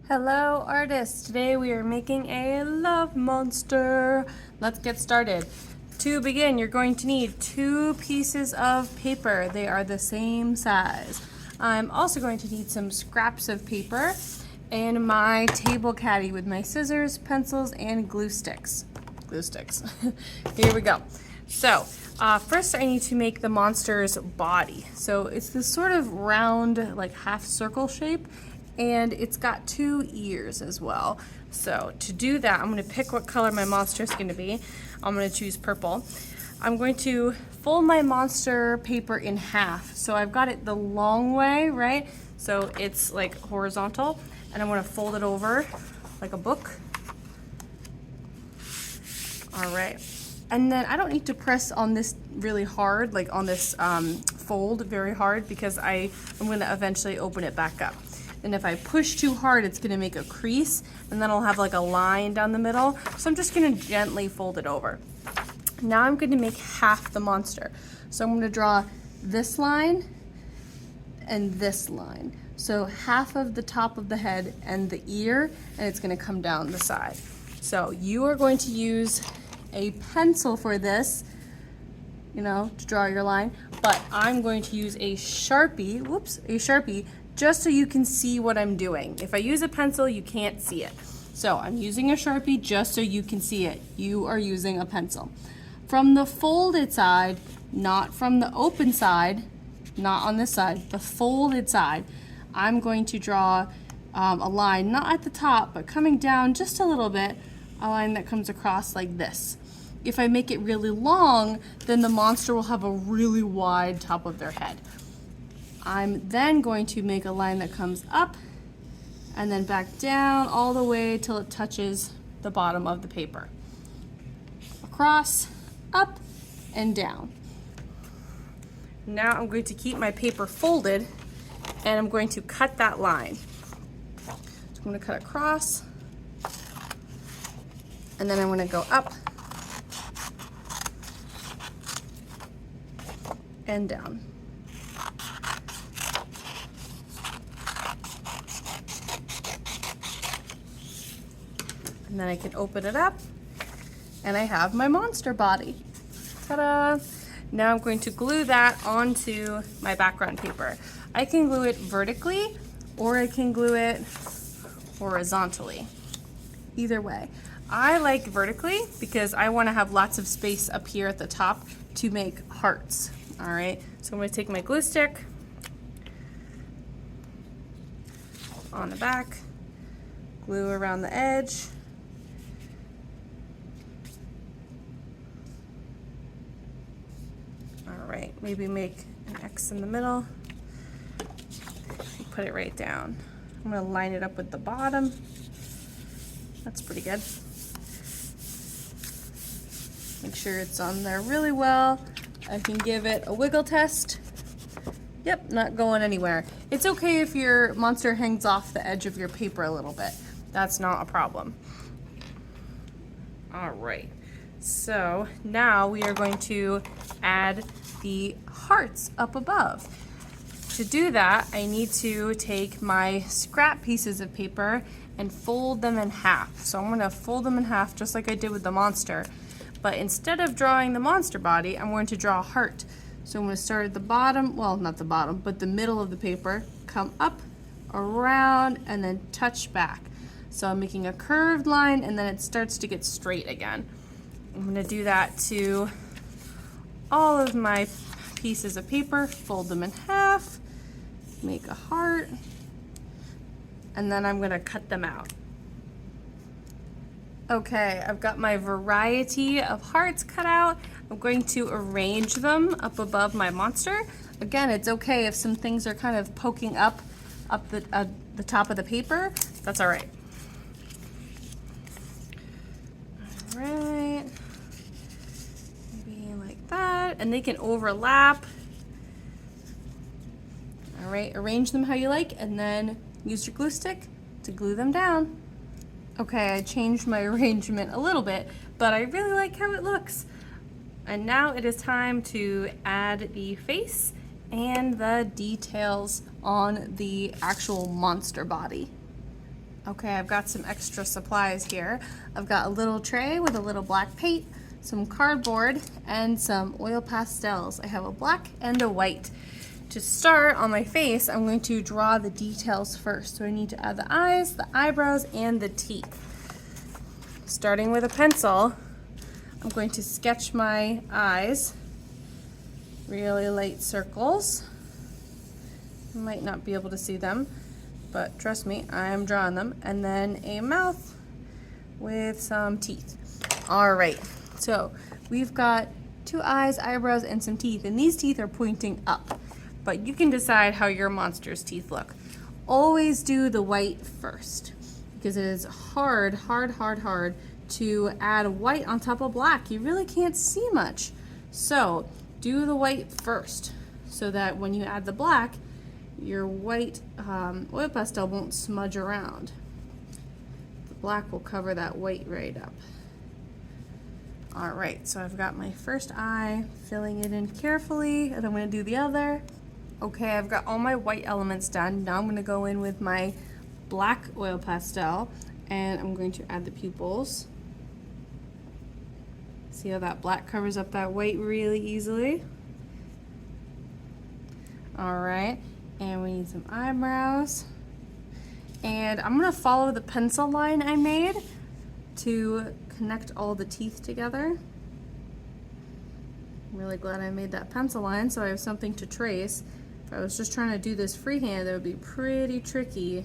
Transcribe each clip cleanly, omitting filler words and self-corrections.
Hello artists! Today we are making a love monster. Let's get started. To begin, you're going to need 2 pieces of paper. They are the same size. I'm also going to need some scraps of paper and my table caddy with my scissors, pencils, and glue sticks. Here we go. So, first I need to make the monster's body. So it's this sort of round, like half circle shape, and it's got 2 ears as well. So to do that, I'm going to pick what color my monster is going to be. I'm going to choose purple. I'm going to fold my monster paper in half. So I've got it the long way, right? So it's like horizontal, and I'm going to fold it over like a book. All right. And then I don't need to press on this really hard, like on this fold very hard, because I'm going to eventually open it back up. And if I push too hard, it's going to make a crease, and then I'll have like a line down the middle. So I'm just going to gently fold it over. Now I'm going to make half the monster. So I'm going to draw this line and this line. So half of the top of the head and the ear, and it's going to come down the side. So you are going to use a pencil for this, to draw your line, but I'm going to use a Sharpie, just so you can see what I'm doing. If I use a pencil, you can't see it. So I'm using a Sharpie just so you can see it. You are using a pencil. From the folded side, not from the open side, not on this side, the folded side, I'm going to draw a line, not at the top, but coming down just a little bit, a line that comes across like this. If I make it really long, then the monster will have a really wide top of their head. I'm then going to make a line that comes up and then back down all the way till it touches the bottom of the paper. Across, up, and down. Now I'm going to keep my paper folded, and I'm going to cut that line. So I'm going to cut across, and then I'm going to go up and down. And then I can open it up, and I have my monster body. Ta-da! Now I'm going to glue that onto my background paper. I can glue it vertically, or I can glue it horizontally. Either way. I like vertically because I want to have lots of space up here at the top to make hearts. All right, so I'm going to take my glue stick on the back, glue around the edge, right, maybe make an X in the middle, put it right down. I'm going to line it up with the bottom. That's pretty good. Make sure it's on there really well. I can give it a wiggle test. Yep, not going anywhere. It's okay if your monster hangs off the edge of your paper a little bit. That's not a problem. All right, so now we are going to add the hearts up above. To do that, I need to take my scrap pieces of paper and fold them in half. So I'm going to fold them in half just like I did with the monster. But instead of drawing the monster body, I'm going to draw a heart. So I'm going to start at the bottom, well, not the bottom, but the middle of the paper, come up, around, and then touch back. So I'm making a curved line, and then it starts to get straight again. I'm going to do that to all of my pieces of paper, fold them in half, make a heart, and then I'm going to cut them out. Okay, I've got my variety of hearts cut out. I'm going to arrange them up above my monster. Again, it's okay if some things are kind of poking up the top of the paper. That's all right. All right. Maybe like that, and they can overlap. All right, arrange them how you like, and then use your glue stick to glue them down. Okay, I changed my arrangement a little bit, but I really like how it looks. And now it is time to add the face and the details on the actual monster body. Okay, I've got some extra supplies here. I've got a little tray with a little black paint, some cardboard, and some oil pastels. I have a black and a white. To start on my face, I'm going to draw the details first. So I need to add the eyes, the eyebrows, and the teeth. Starting with a pencil, I'm going to sketch my eyes, really light circles. You might not be able to see them, but trust me, I am drawing them. And then a mouth with some teeth. All right, so we've got 2 eyes, eyebrows, and some teeth, and these teeth are pointing up, but you can decide how your monster's teeth look. Always do the white first, because it is hard to add white on top of black. You really can't see much. So do the white first, so that when you add the black, your white oil pastel won't smudge around. The black will cover that white right up. All right, so I've got my first eye, filling it in carefully, and I'm gonna do the other. Okay, I've got all my white elements done. Now I'm gonna go in with my black oil pastel, and I'm going to add the pupils. See how that black covers up that white really easily? All right. And we need some eyebrows. And I'm gonna follow the pencil line I made to connect all the teeth together. I'm really glad I made that pencil line so I have something to trace. If I was just trying to do this freehand, that would be pretty tricky.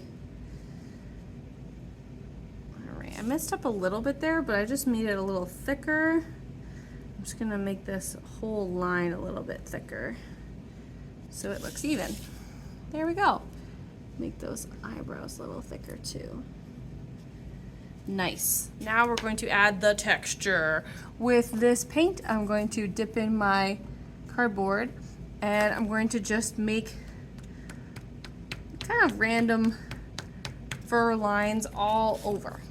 All right, I messed up a little bit there, but I just made it a little thicker. I'm just gonna make this whole line a little bit thicker so it looks even. There we go. Make those eyebrows a little thicker too. Nice. Now we're going to add the texture. With this paint, I'm going to dip in my cardboard and I'm going to just make kind of random fur lines all over.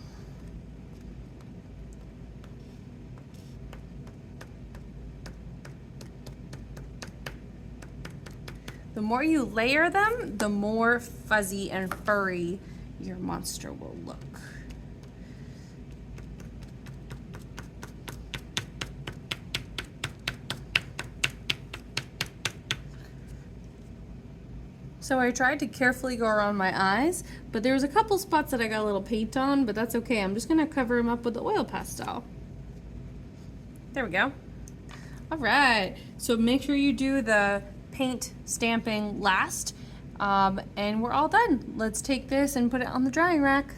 The more you layer them, the more fuzzy and furry your monster will look. So I tried to carefully go around my eyes, but there was a couple spots that I got a little paint on, but that's okay. I'm just gonna cover them up with the oil pastel. There we go. All right, so make sure you do the paint stamping last, and we're all done. Let's take this and put it on the drying rack.